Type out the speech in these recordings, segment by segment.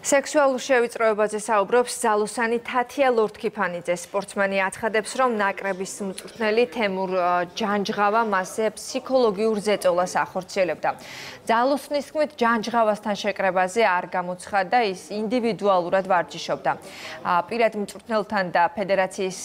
სექსუალურ შევიწროებაზე საუბრობს ძალოსანი თათია ლორთქიფანიძე. სპორტსმენი აცხადებს, რომ ნაკრების მწვრთნელი თემურ ჯანჯღავა მასზე ფსიქოლოგიურ ზეწოლას ახორციელებდა. ძალოსნის თქმით, ჯანჯღავასთან შეკრებაზე არ გამოცხადდა, ის ინდივიდუალურად ვარჯიშობდა. პირად მწვრთნელთან და ფედერაციის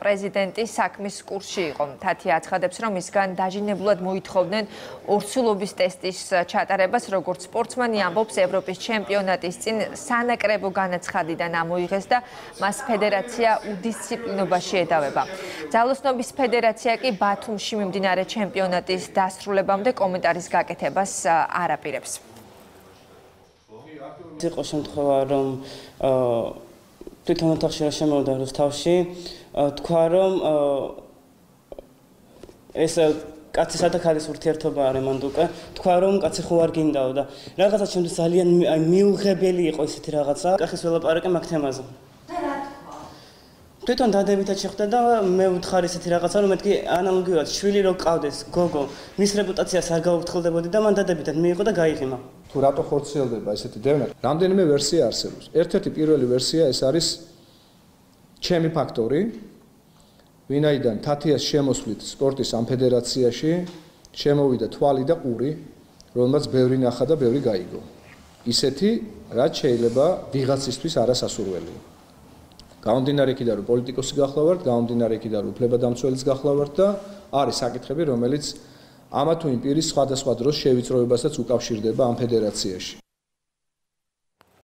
პრეზიდენტის საქმის კურსში იყო. თათია აცხადებს, რომ მისგან დაჟინებულად მოითხოვდნენ ორსულობის ტესტის ჩატარებას, როგორც სპორტსმენი ამბობს, ევროპის ჩემპიონატის წინ სანაკრებო განაცხადიდან ამოიღეს და მას ფედერაცია უდისციპლინობაში ედავება. ძალოსნობის ფედერაცია კი ბათუმში მიმდინარე ჩემპიონატის დასრულებამდე კომენტარის გაკეთებას არ აპირებს. იყო შემთხვევა, რომ თვითონ ოთახში რა შემოვიდა რუსთავში, თქვა, რომ ეს კაცისა და ქალის ურთიერთობა არის მანდუკა, თქვა, რომ კაცი ხო არ გინდაო და რაღაცა ჩემთვის ძალიან მიუღებელი იყო ისეთი რაღაცა. კახის ველაპარაკე მაგ თემაზე. თვითონ დადებითად შეხვდა და მე ვთხარ ისეთი რაღაცა, რომ მეთქი ანალოგიურად შვილი რო ყავდეს, გოგო, მის რეპუტაციას არ გაუფრთხილდებოდი და მან დადებითად მიიღო და გაიღიმა. თუ რატო ხორციელდება ესეთი დევნა? რამდენიმე ვერსია არსებობს. ერთ-ერთი პირველი ვერსია ეს არის ჩემი ფაქტორი. ვინაიდან თათიას შემოსვლით სპორტის ამ ფედერაციაში შემოვიდა თვალი და ყური, რომელმაც ბევრი ნახა და ბევრი გაიგო. ისეთი, რაც შეიძლება ვიღაცისთვის არასასურველია. გამომდინარე იქიდან, რომ პოლიტიკოსი გახლავართ, გამომდინარე იქიდან, რომ უფლებადამცველიც გახლავართ და არის საკითხები, რომელიც ამა თუ იმ პირის სხვადასხვა დროს შევიწროებასაც უკავშირდება ამ ფედერაციაში.